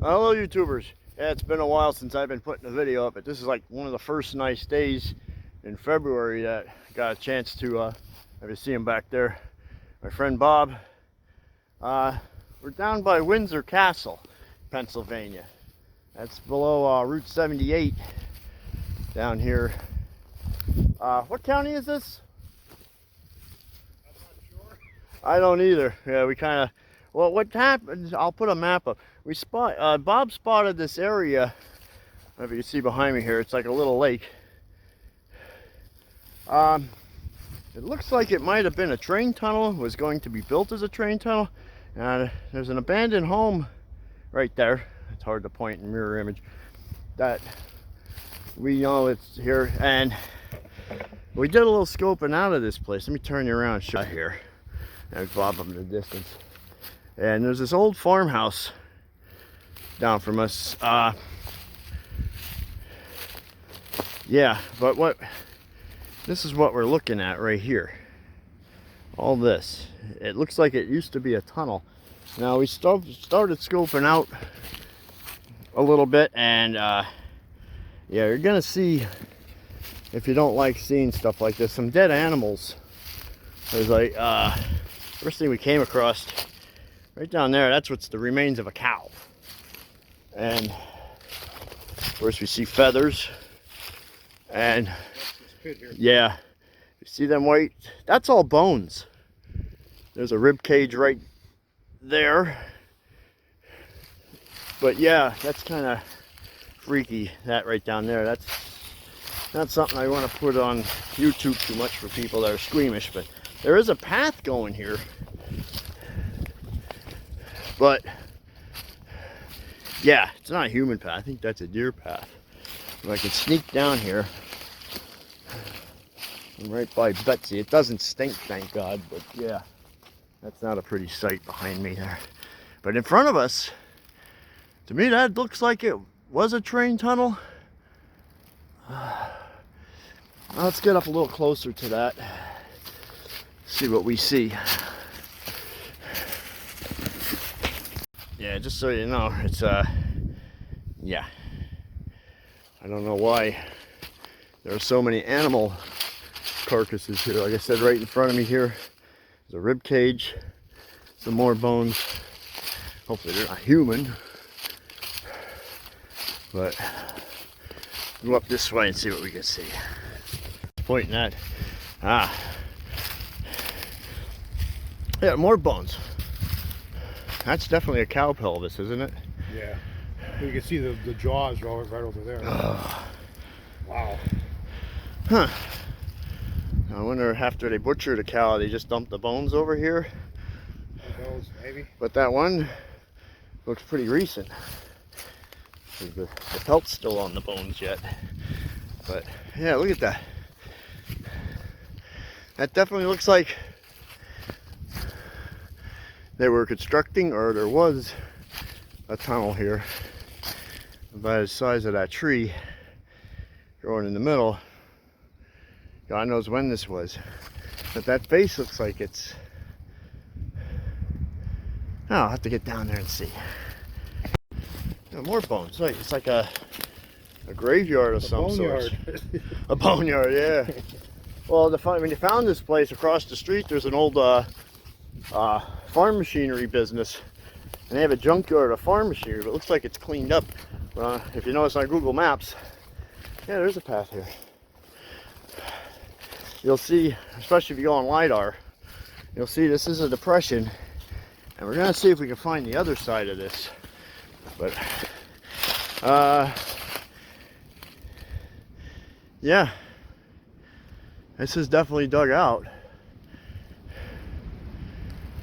Hello YouTubers. Yeah, it's been a while since I've been putting a video up, but this is like one of the first nice days in February that I got a chance to maybe see him back there. My friend Bob. We're down by Windsor Castle, Pennsylvania. That's below Route 78 down here. What county is this? I'm not sure. I don't either. Yeah, we kind of, well, what happened, I'll put a map up. Bob spotted this area. I don't know if you can see behind me here. It's like a little lake. It looks like it might have been a train tunnel. It was going to be built as a train tunnel. And there's an abandoned home right there. It's hard to point in mirror image. That we know it's here. And we did a little scoping out of this place. Let me turn you around and show you here. There's Bob up in the distance. And there's this old farmhouse down from us. Yeah, but this is what we're looking at right here. All this. It looks like it used to be a tunnel. Now we started scoping out a little bit, and yeah, you're gonna see, if you don't like seeing stuff like this, some dead animals. There's like first thing we came across right down there, that's what's the remains of a cow. And of course we see feathers. And yeah, you see them white, that's all bones. There's a rib cage right there. But yeah, that's kind of freaky, that right down there. That's not something I want to put on YouTube too much for people that are squeamish, but there is a path going here. But yeah, it's not a human path. I think that's a deer path. If I can sneak down here, I'm right by Betsy. It doesn't stink, thank God, but yeah, that's not a pretty sight behind me there. But in front of us, to me that looks like it was a train tunnel. Let's get up a little closer to that, see what we see. Yeah, just so you know, it's yeah, I don't know why there are so many animal carcasses here. Like I said, right in front of me here is a rib cage, some more bones. Hopefully they're not human, but go up this way and see what we can see. Pointing at, yeah, more bones. That's definitely a cow pelvis, isn't it? Yeah. You can see the jaws right over there. Wow. Huh. I wonder, after they butchered a cow, they just dumped the bones over here. Those, maybe. But that one looks pretty recent. The pelt's still on the bones yet. But yeah, look at that. That definitely looks like they were constructing, or there was a tunnel here. By the size of that tree growing in the middle, God knows when this was. But that face looks like it's, oh, I'll have to get down there and see. Oh, more bones. It's like a graveyard of some sort. A boneyard, yeah. Well, when you found this place across the street, there's an old farm machinery business, and they have a junkyard of farm machinery, but it looks like it's cleaned up. If you notice on Google Maps, yeah, there's a path here. You'll see, especially if you go on LIDAR, you'll see this is a depression, and we're gonna see if we can find the other side of this. But yeah, this is definitely dug out.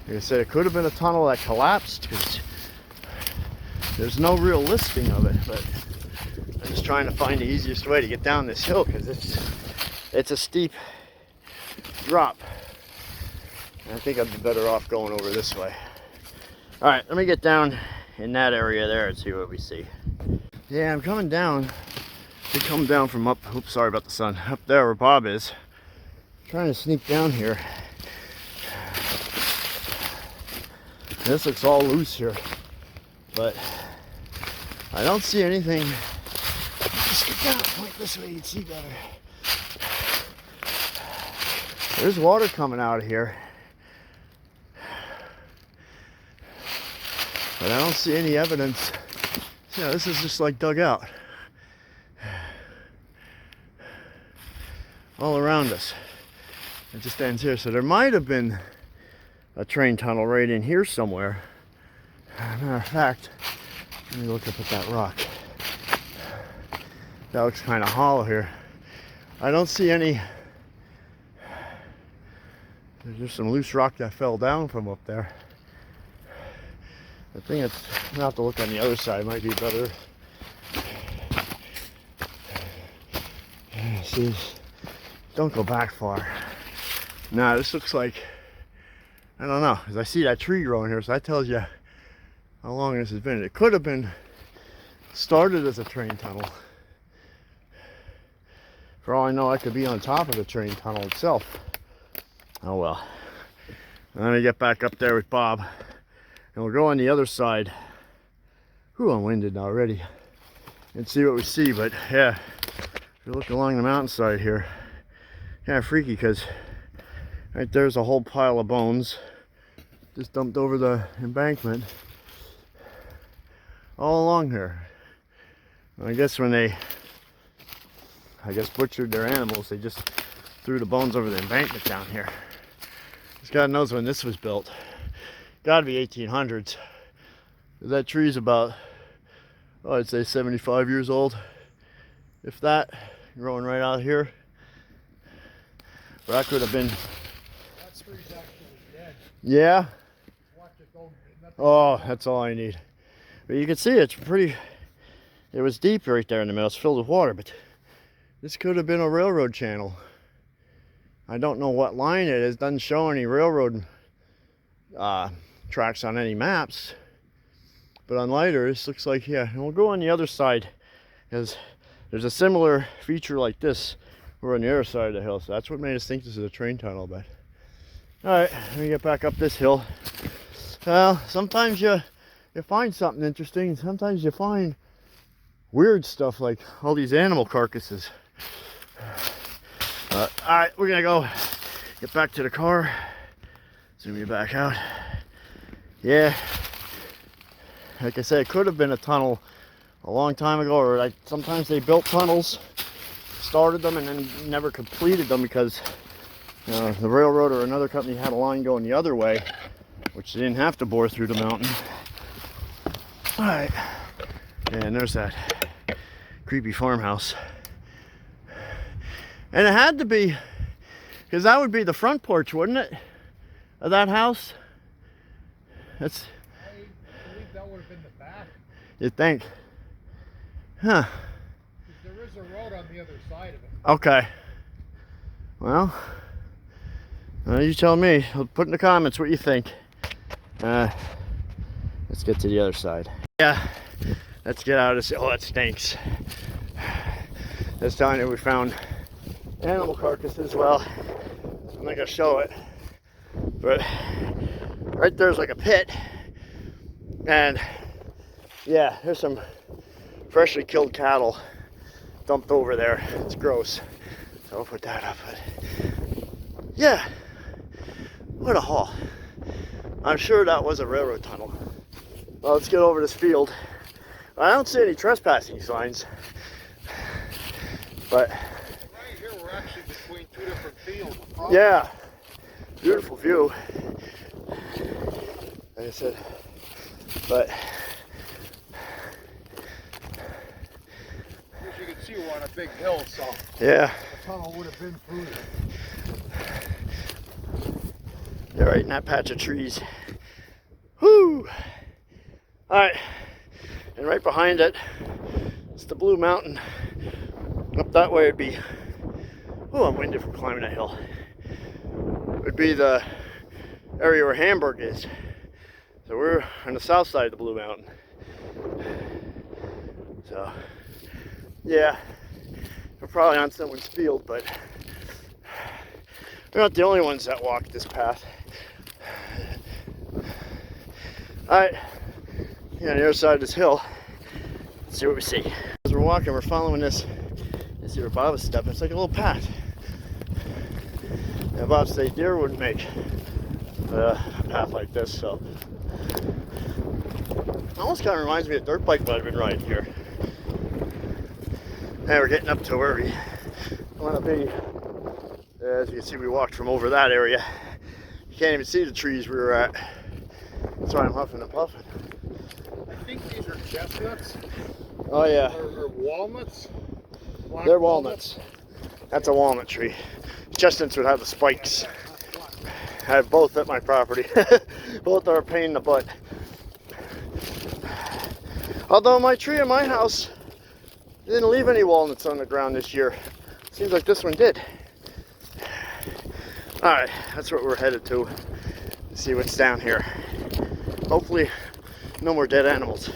Like I said, it could have been a tunnel that collapsed, because there's no real listing of it, but I'm just trying to find the easiest way to get down this hill, because it's a steep drop. And I think I'd be better off going over this way. Alright, let me get down in that area there and see what we see. Yeah, I'm coming down. I come down from up, oops, sorry about the sun, up there where Bob is. I'm trying to sneak down here. This looks all loose here, but I don't see anything. Just get down, point this way, you'd see better. There's water coming out of here. But I don't see any evidence. Yeah, this is just like dug out. All around us. It just ends here. So there might have been a train tunnel right in here somewhere. Matter of fact, let me look up at that rock. That looks kind of hollow here. I don't see any. There's just some loose rock that fell down from up there. I think it's, I'm gonna have to look on the other side, might be better. See, don't go back far. Nah, this looks like, I don't know, because I see that tree growing here, so that tells you how long this has been. It could have been started as a train tunnel. For all I know, I could be on top of the train tunnel itself. Oh well. Let me get back up there with Bob. And we'll go on the other side. Whew, I'm winded already. And see what we see, but yeah. If you look along the mountainside here, kind of freaky because right there's a whole pile of bones just dumped over the embankment all along here. I guess when they butchered their animals, they just threw the bones over the embankment down here. Because God knows when this was built. Gotta be 1800s. That tree's about, oh, I'd say 75 years old. If that, growing right out here. But that could have been. That tree's actually dead. Yeah? Watch it go. Oh, that's all I need. But you can see it's pretty, it was deep right there in the middle. It's filled with water, but this could have been a railroad channel. I don't know what line it is. Doesn't show any railroad tracks on any maps. But on LIDAR, this looks like, yeah. And we'll go on the other side, because there's a similar feature like this over on the other side of the hill. So that's what made us think this is a train tunnel. But all right, let me get back up this hill. Well, sometimes you find something interesting. Sometimes you find weird stuff like all these animal carcasses. All right, we're gonna go get back to the car. Zoom you back out. Yeah, like I said, it could have been a tunnel a long time ago, or like sometimes they built tunnels, started them, and then never completed them because the railroad or another company had a line going the other way, which they didn't have to bore through the mountain. All right, and there's that creepy farmhouse. And it had to be, because that would be the front porch, wouldn't it, of that house? That's. I believe that would have been the back. You think? Huh. There is a road on the other side of it. Okay. Well, you tell me. Put in the comments what you think. Let's get to the other side. Yeah, let's get out of this. Oh, that stinks. This time we found animal carcasses. Well, I'm not gonna show it, but right there's like a pit, and yeah, there's some freshly killed cattle dumped over there. It's gross, so I'll put that up. But yeah, what a haul. I'm sure that was a railroad tunnel. Well, let's get over this field. I don't see any trespassing signs, but Here we're actually between two different fields. yeah, beautiful view, like I said. But as you can see, we're on a big hill, so yeah, the tunnel would have been through there. they're right in that patch of trees. Whoo! All right, and right behind it, it's the Blue Mountain. Up that way would be, oh, I'm winded from climbing that hill. Would be the area where Hamburg is. So we're on the south side of the Blue Mountain. So, yeah, we're probably on someone's field, but we're not the only ones that walk this path. All right, yeah, on the other side of this hill, Let's see what we see. As we're walking, we're following this. You see where Bob is stepping. It's like a little path. And Bob said deer wouldn't make a path like this, so. It almost kind of reminds me of dirt bike that I've been riding here. And we're getting up to where we want to be. As you can see, we walked from over that area. You can't even see the trees we were at. That's why I'm huffing and puffing. I think these are chestnuts. Oh yeah. Or walnuts. They're walnuts. That's a walnut tree. Chestnuts would have the spikes. I have both at my property. Both are a pain in the butt. Although my tree in my house didn't leave any walnuts on the ground this year. Seems like this one did. Alright, that's what we're headed to. See what's down here. Hopefully, no more dead animals.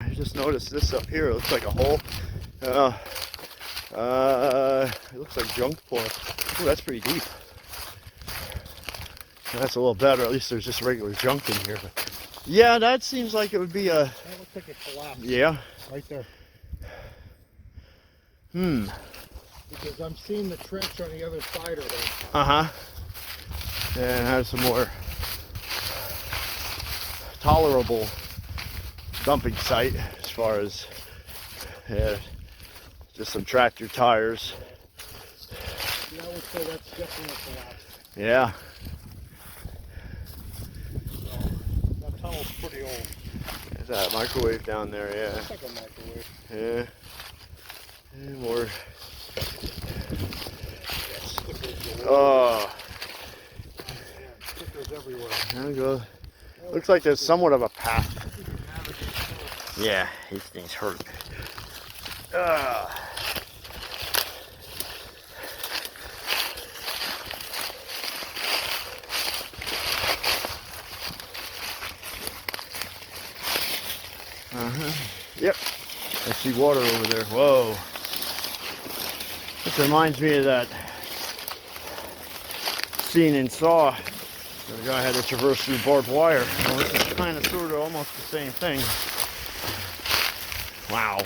I just noticed this up here. It looks like a hole. It looks like junk pour. Ooh, that's pretty deep. That's a little better. At least there's just regular junk in here. But yeah, that seems like it would be a. That looks like a collapse. Yeah. Right there. Hmm. Because I'm seeing the trench on the other side of it. Uh-huh. And has some more tolerable dumping site as far as just some tractor tires. Yeah, I would say that's definitely a collapse. Yeah. That tunnel's pretty old. There's that microwave down there, yeah. It's like a microwave. Yeah. And more. Oh. Stickers everywhere. There we go. Looks like there's somewhat of a path. Yeah, these things hurt. Yep. I see water over there. Whoa. This reminds me of that scene in Saw. The guy had to traverse through barbed wire. Well, this is kind of sort of almost the same thing. Wow.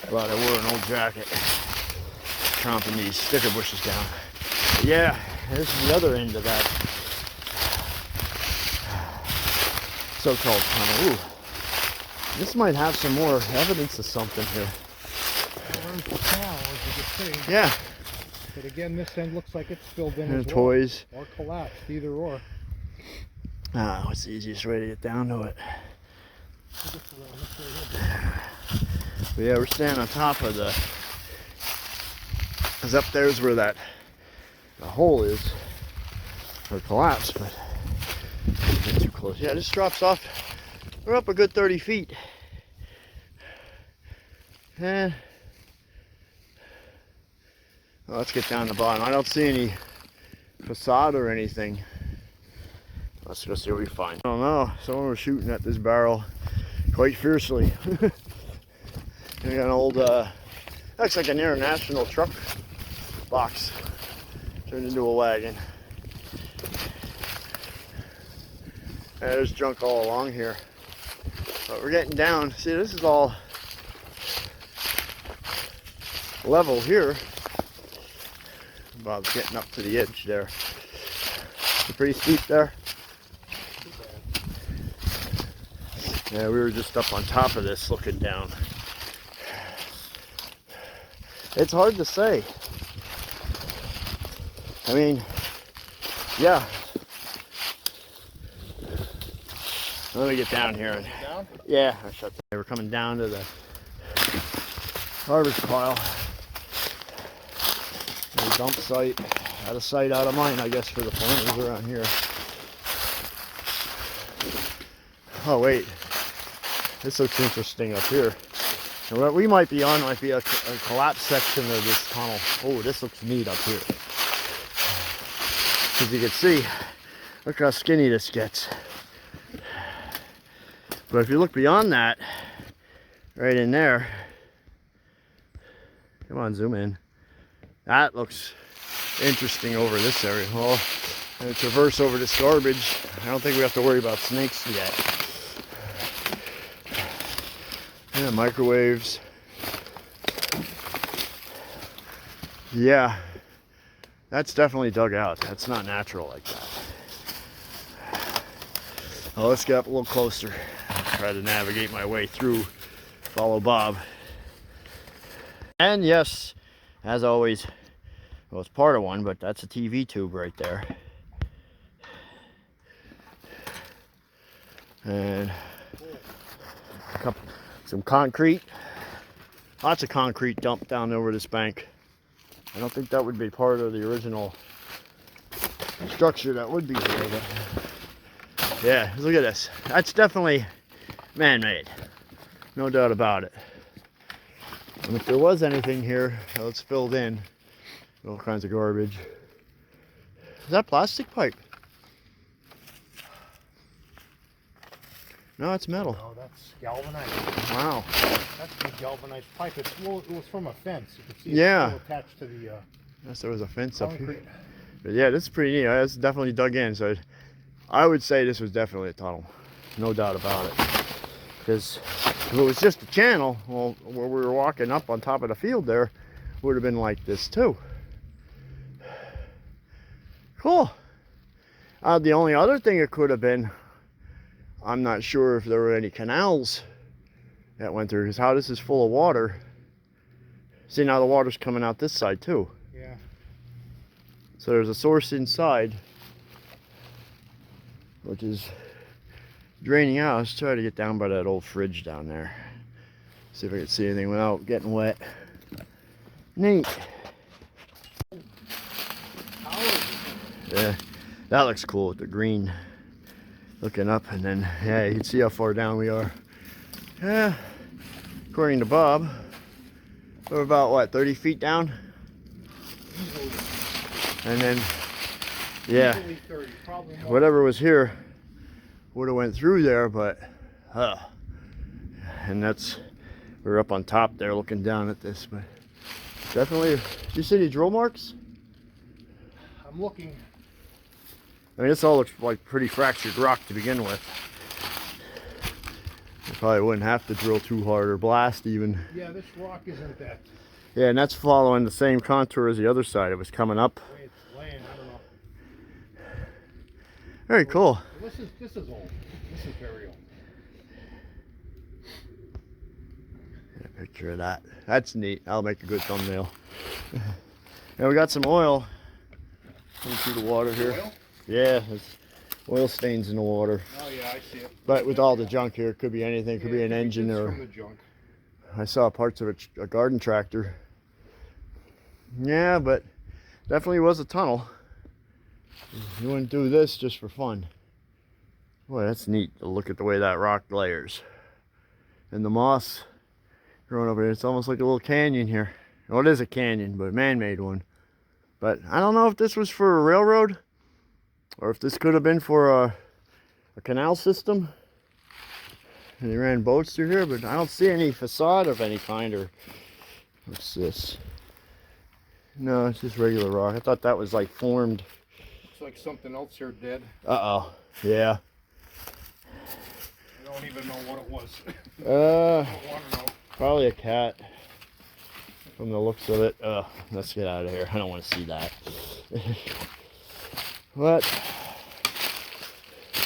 Glad I wore an old jacket. Tromping these sticker bushes down. But yeah, this is the other end of that so-called tunnel. Ooh. This might have some more evidence of something here. There's the canal, as you can see. Yeah. But again, this end looks like it's filled in And as toys. well. Or collapsed, either or. What's the easiest way to get down to it? But yeah, we're standing on top of the. Because up there's where the hole is, or collapse, but not too close. Yeah, this drops off. We're up a good 30 feet. Well, let's get down the bottom. I don't see any facade or anything. Let's go see what we find. I don't know. Someone was shooting at this barrel quite fiercely. We got an old, looks like an international truck box turned into a wagon. There's junk all along here. But we're getting down. See, this is all level here. Bob's getting up to the edge there. It's pretty steep there. Yeah, we were just up on top of this looking down. It's hard to say. I mean, yeah. Let me get down here. And, yeah, I shut that. We're coming down to the garbage pile. The dump site. Out of sight, out of mind, I guess, for the farmers around here. Oh, wait. This looks interesting up here. And what we might be on might be a collapsed section of this tunnel. Oh, this looks neat up here. As you can see, look how skinny this gets. But if you look beyond that, right in there, come on, zoom in. That looks interesting over this area. Well, and traverse over this garbage. I don't think we have to worry about snakes yet. Yeah, microwaves. Yeah, that's definitely dug out. That's not natural like that. Well, let's get up a little closer. Try to navigate my way through. Follow Bob. And yes, as always, well, it's part of one, but that's a TV tube right there. And some concrete. Lots of concrete dumped down over this bank. I don't think that would be part of the original structure that would be here, but yeah, look at this. That's definitely man-made. No doubt about it. And if there was anything here, well, it's filled in. All kinds of garbage. Is that plastic pipe? No, it's metal. No, that's galvanized. Wow. That's the galvanized pipe. It was from a fence. You can see Yeah. it's still attached to the Yes, there was a fence up concrete. here. But yeah, this is pretty neat. It's definitely dug in. So I would say this was definitely a tunnel. No doubt about it. Because if it was just a channel, well, where we were walking up on top of the field there, would have been like this too. Cool. The only other thing it could have been, I'm not sure if there were any canals that went through, because how this is full of water. See, now the water's coming out this side too. Yeah. So there's a source inside, which is draining out. Let's try to get down by that old fridge down there. See if I can see anything without getting wet. Neat. Yeah, that looks cool with the green looking up, and then yeah, you can see how far down we are. Yeah, according to Bob, we're about what, 30 feet down? And then yeah, 30, probably more. whatever was here would have went through there, but and that's, we're up on top there looking down at this, but definitely. Do you see any drill marks? I'm looking. I mean, this all looks like pretty fractured rock to begin with. I probably wouldn't have to drill too hard or blast even. Yeah, this rock isn't that. Yeah, and that's following the same contour as the other side. It was coming up. The way it's laying, I don't know. Very cool. This is old. This is very old. Get a picture of that. That's neat. That'll make a good thumbnail. And we got some oil coming through the water here. Oil? Yeah, there's oil stains in the water. Oh yeah, I see it. But with all the junk here, it could be anything. It could be an engine, It's or from the junk. I saw parts of a garden tractor. Yeah, but definitely was a tunnel. You wouldn't do this just for fun. Boy, that's neat to look at the way that rock layers. And the moss growing over here. It's almost like a little canyon here. Well, it is a canyon, but a man-made one. But I don't know if this was for a railroad, or if this could have been for a canal system. And they ran boats through here, but I don't see any facade of any kind. Or what's this? No, it's just regular rock. I thought that was like formed. Looks like something else here dead. Uh-oh. Yeah. I don't even know what it was. I don't want to know. Probably a cat from the looks of it. Let's get out of here. I don't want to see that. What?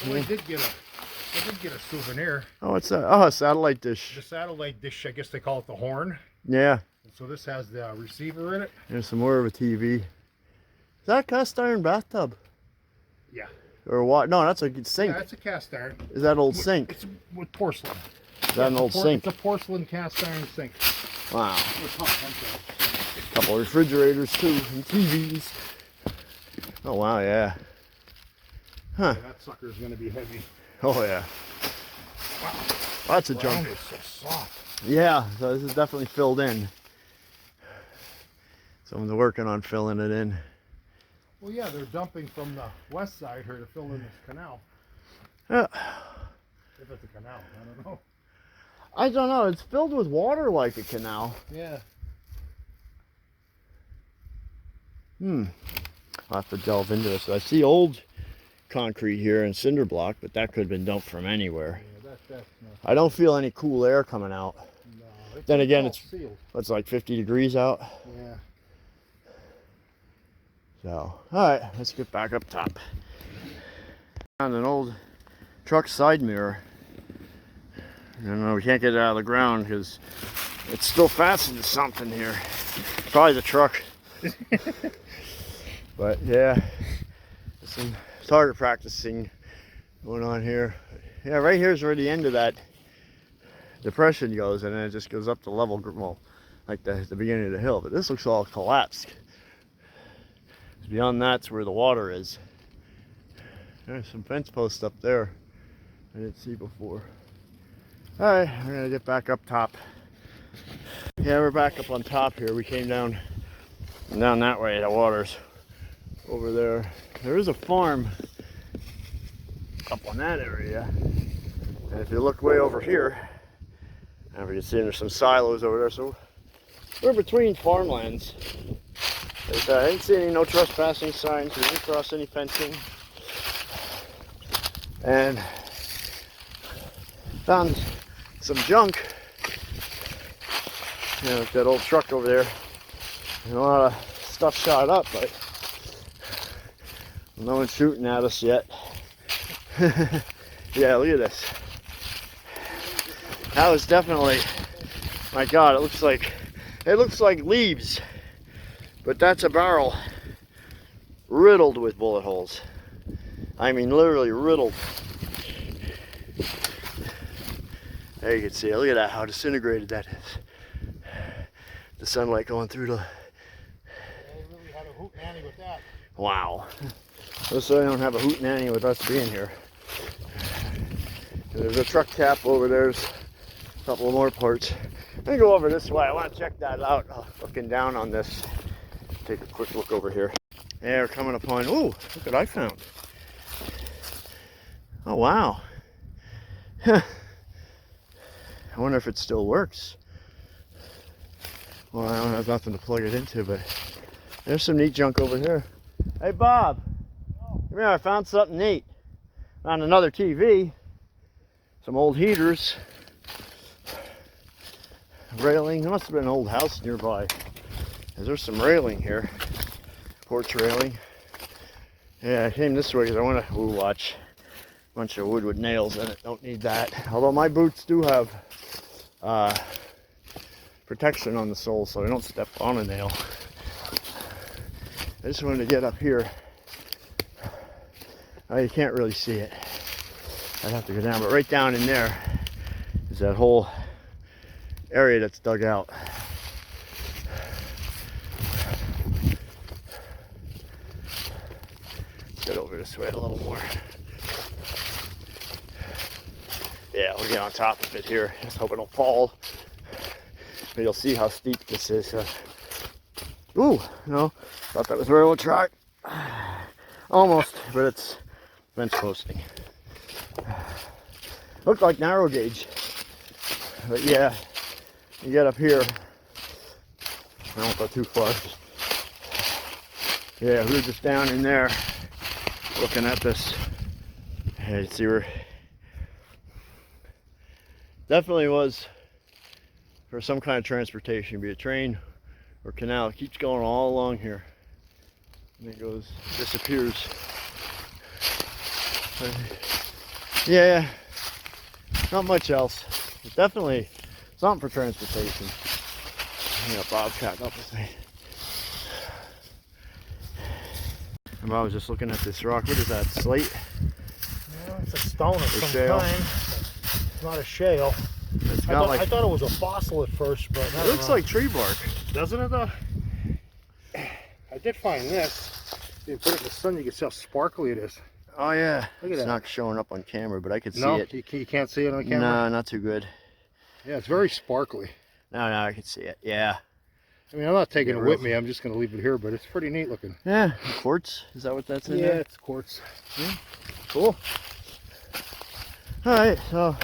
Well, I did get a souvenir. Oh, what's that? Oh, a satellite dish. The satellite dish, I guess they call it the horn. Yeah. So this has the receiver in it. There's some more of a TV. Is that a cast iron bathtub? Yeah. Or what? No, that's a sink. Yeah, that's a cast iron. Is that an old sink? It's with porcelain. Is that an old sink? It's a porcelain cast iron sink. Wow. A couple of refrigerators too, and TVs. Oh wow, yeah. Huh. Yeah, that sucker is going to be heavy. Oh yeah. Wow. Lots of Ground junk. is so soft. Yeah, so this is definitely filled in. Someone's working on filling it in. Well, yeah, they're dumping from the west side here to fill in this canal. Yeah. If it's a canal, I don't know. I don't know. It's filled with water like a canal. Yeah. I'll have to delve into this. I see old concrete here and cinder block, but that could have been dumped from anywhere. Yeah, that's I don't feel any cool air coming out. no. Then again, it's sealed. It's like 50 degrees out. Yeah. So, all right, let's get back up top. Found an old truck side mirror. We can't get it out of the ground because it's still fastened to something here. Probably the truck. But yeah, some target practicing going on here. Yeah, right here's where the end of that depression goes, and then it just goes up to level, well, like the beginning of the hill. But this looks all collapsed. Beyond that's where the water is. There's some fence posts up there I didn't see before. All right, we're gonna get back up top. Yeah, we're back up on top here. We came down that way. The water's over there. There is a farm up on that area, and if you look way over here, and you can see there's some silos over there. So we're between farmlands. I ain't seen any no trespassing signs. We didn't cross any fencing, and found some junk. You know, that old truck over there, and a lot of stuff shot up, but no one's shooting at us yet. Yeah, look at this. That was definitely, my God, it looks like leaves, but that's a barrel riddled with bullet holes. I mean, literally riddled. There you can see it. Look at that, how disintegrated that is. The sunlight going through the... They really had a hootenanny with that. Wow. Let's say I don't have a hootenanny with us being here. There's a truck cap over there. There's a couple more parts. I'm gonna go over this way. I want to check that out. Looking down on this. Take a quick look over here. Yeah, we're coming upon... Ooh, look what I found. Oh, wow. I wonder if it still works. Well, I don't have nothing to plug it into, but there's some neat junk over here. Hey, Bob. Come here, I found something neat. Found another TV. Some old heaters. Railing. There must have been an old house nearby. There's some railing here. Porch railing. Yeah, I came this way because I want to watch a bunch of wood with nails in it. Don't need that. Although my boots do have protection on the sole so I don't step on a nail. I just wanted to get up here. Oh, you can't really see it. I'd have to go down, but right down in there is that whole area that's dug out. Let's get over this way a little more. Yeah, we'll get on top of it here. Just hope it don't fall. But you'll see how steep this is. Ooh, no, thought that was railroad track. Almost, but it's fence posting. Looked like narrow gauge. But yeah, you get up here. I won't go too far. Yeah, we were just down in there looking at this. Yeah, you see, we're definitely was for some kind of transportation, be it train or canal. It keeps going all along here. And it goes, disappears. Yeah, not much else. But definitely something for transportation. I got Bobcat up with me. And I was just looking at this rock. What is that, slate? No, it's a stone of some shale. kind. It's not a shale. It's got I thought it was a fossil at first, but it looks like tree bark. Doesn't it though? I did find this. You put it in the sun, you can see how sparkly it is. Oh yeah. Look at it's that. not showing up on camera, but I could see No, it. you can't see it on camera? No, not too good. Yeah, it's very sparkly. No, I can see it. Yeah. I mean, I'm not taking Yeah, it with me. I'm just going to leave it here, but it's pretty neat looking. Yeah. Quartz? Is that what that's in Yeah, there? it's quartz. Yeah. Cool. Alright, so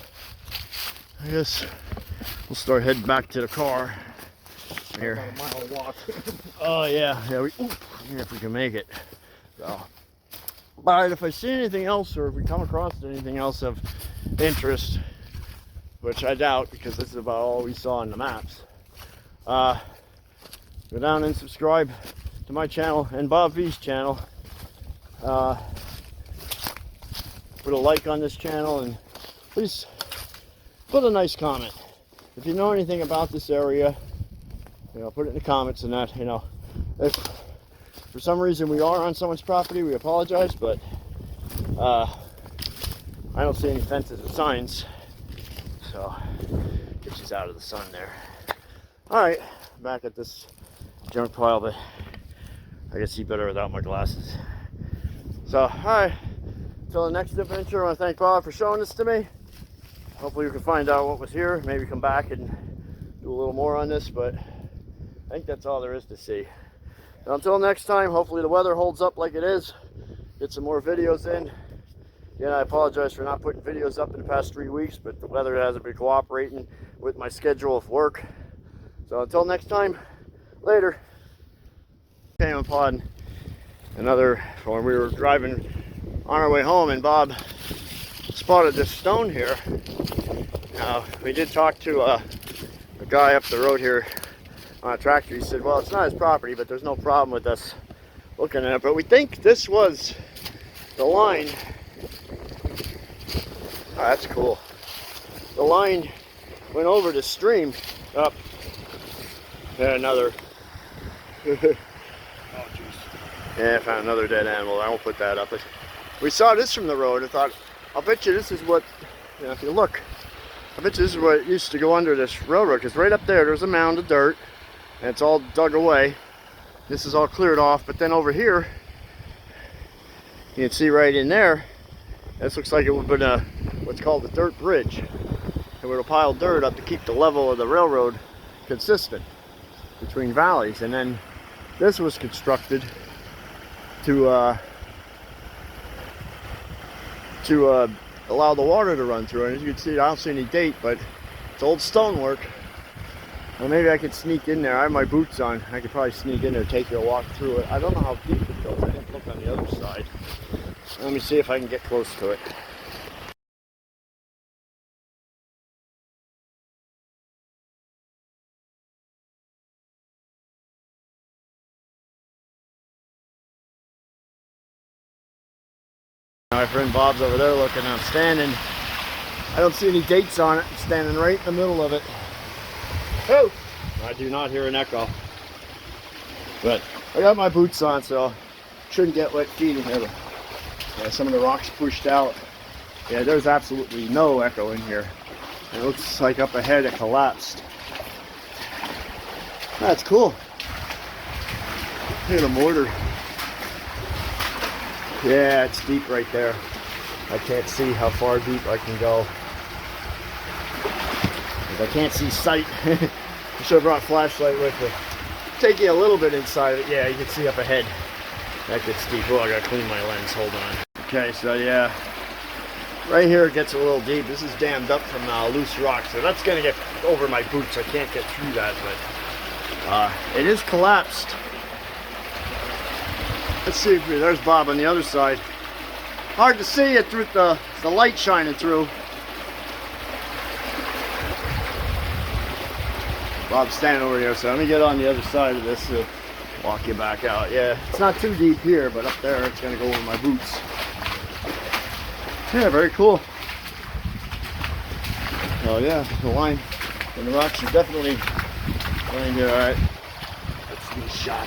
I guess we'll start heading back to the car. Here. About a mile walk. Oh yeah, if we can make it. So, but if I see anything else, or if we come across anything else of interest, which I doubt because this is about all we saw on the maps, go down and subscribe to my channel and Bob V's channel. Put a like on this channel, and please put a nice comment. If you know anything about this area, put it in the comments. And that, if for some reason we are on someone's property, we apologize, but I don't see any fences or signs, so get you out of the sun there. All right, back at this junk pile, but I can see better without my glasses. So, all right, until the next adventure, I want to thank Bob for showing this to me. Hopefully we can find out what was here, maybe come back and do a little more on this, but I think that's all there is to see. So until next time, hopefully the weather holds up like it is. Get some more videos in. Again, I apologize for not putting videos up in the past 3 weeks, but the weather hasn't been cooperating with my schedule of work. So until next time, later. Came upon another, when we were driving on our way home, and Bob spotted this stone here. Now, we did talk to a guy up the road here on a tractor. He said, well, it's not his property, but there's no problem with us looking at it. But we think this was the line. Oh, that's cool. The line went over the stream up. Yeah, another. Oh, jeez. Yeah, I found another dead animal. I won't put that up. But we saw this from the road. I thought, I'll bet you this is what, if you look, I bet you this is what used to go under this railroad. Because right up there's a mound of dirt. And it's all dug away. This is all cleared off, but then over here, you can see right in there, this looks like it would have been what's called a dirt bridge. It would have piled dirt up to keep the level of the railroad consistent between valleys. And then this was constructed to allow the water to run through. And as you can see, I don't see any date, but it's old stonework. Well, maybe I could sneak in there. I have my boots on. I could probably sneak in there, take you a walk through it. I don't know how deep it goes. I didn't look on the other side. Let me see if I can get close to it. My friend Bob's over there looking. I'm standing. I don't see any dates on it. I'm standing right in the middle of it. Oh! I do not hear an echo. But I got my boots on, so shouldn't get wet feet in here. Yeah, some of the rocks pushed out. Yeah, there's absolutely no echo in here. It looks like up ahead it collapsed. That's cool. Look at the mortar. Yeah, it's deep right there. I can't see how far deep I can go. I can't see sight. I should have brought a flashlight with me. Take you a little bit inside it. Yeah, you can see up ahead. That gets deep. Oh, I gotta clean my lens. Hold on. Okay, so yeah, right here it gets a little deep. This is dammed up from loose rock, so that's gonna get over my boots. I can't get through that, but it is collapsed. Let's see if there's Bob on the other side. Hard to see it through the light shining through. Bob's standing over here, so let me get on the other side of this to walk you back out. Yeah, it's not too deep here, but up there it's gonna go over my boots. Yeah, very cool. Oh yeah, the line and the rocks are definitely going here. All right, let's do a shot.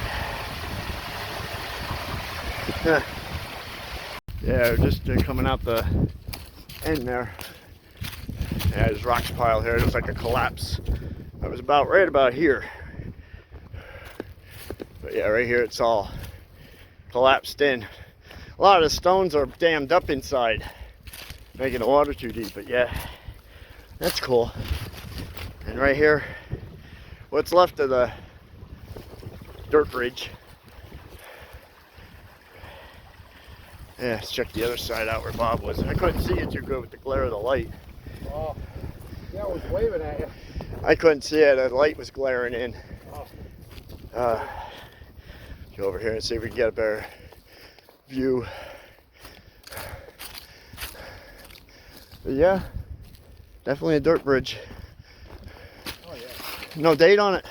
Yeah, just coming out the end there. Yeah, there's rocks pile here. It looks like a collapse. I was right about here. But yeah, right here it's all collapsed in. A lot of the stones are dammed up inside, making the water too deep. But yeah, that's cool. And right here, what's left of the dirt bridge. Yeah, let's check the other side out where Bob was. I couldn't see it too good with the glare of the light. Oh, yeah, I was waving at you. I couldn't see it. The light was glaring in. Oh. Go over here and see if we can get a better view. But yeah, definitely a dirt bridge. Oh yeah. No date on it?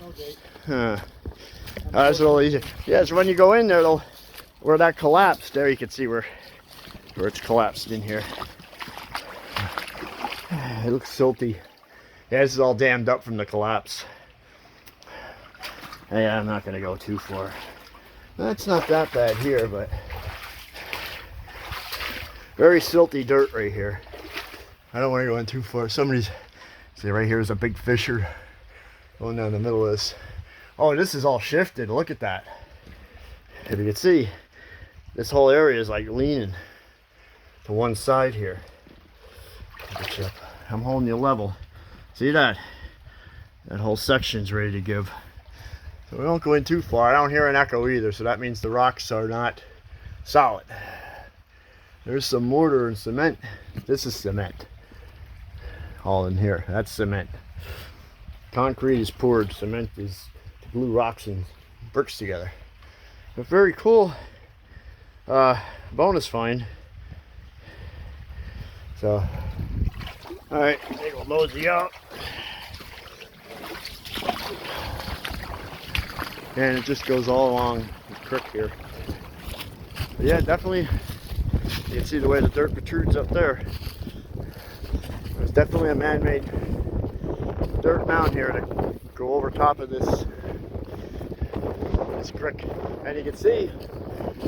No date. Huh. That's a little easier. Yeah, so when you go in there, where that collapsed, there you can see where it's collapsed in here. It looks silty. Yeah, this is all dammed up from the collapse. Yeah, I'm not gonna go too far. That's not that bad here, but very silty dirt right here. I don't want to go in too far. See, right here is a big fissure going down the middle of this. Oh, this is all shifted. Look at that. If you can see, this whole area is like leaning to one side here. I'm holding you level. See that? That whole section's ready to give. So we won't go in too far. I don't hear an echo either, so that means the rocks are not solid. There's some mortar and cement. This is cement. All in here. That's cement. Concrete is poured. Cement is glue rocks and bricks together. But very cool bonus find. So, all right, I think we'll mosey out. And it just goes all along the creek here. But yeah, definitely, you can see the way the dirt protrudes up there. There's definitely a man-made dirt mound here to go over top of this creek. And you can see,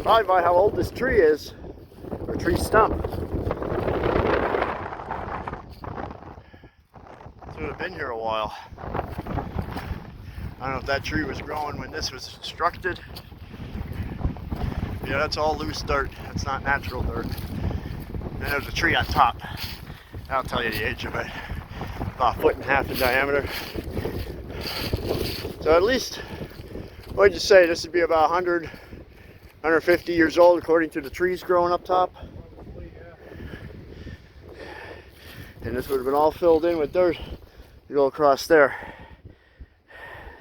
probably by how old this tree is, or tree stump. It would have been here a while. I don't know if that tree was growing when this was constructed. Yeah, that's all loose dirt. That's not natural dirt. And there's a tree on top. I'll tell you the age of it. About 1.5 feet in diameter. So at least, what'd you say? This would be about 100, 150 years old according to the trees growing up top. Probably, yeah. And this would have been all filled in with dirt to go across there.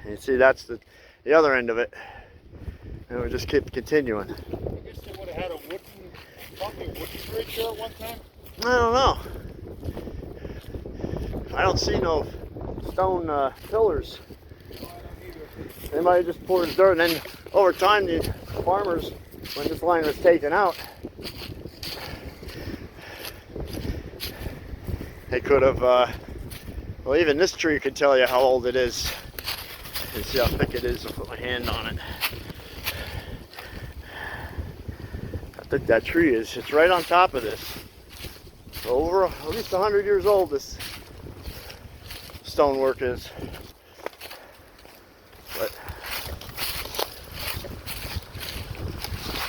And you see that's the other end of it. And we just keep continuing. I guess they would have had a wooden bridge here at one time. I don't know. I don't see no stone pillars. No, I don't either. They might have just poured dirt, and then over time the farmers, when this line was taken out, they could have, well, even this tree could tell you how old it is. You see how thick it is. I'll put my hand on it. How thick that tree is. It's right on top of this. Over at least 100 years old this stonework is. But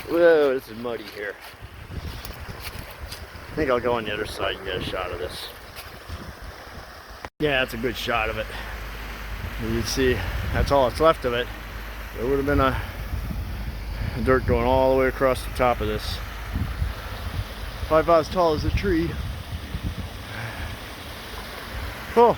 whoa, this is muddy here. I think I'll go on the other side and get a shot of this. Yeah, that's a good shot of it. You can see that's all that's left of it. There would have been a dirt going all the way across the top of this. Probably about as tall as the tree. Cool.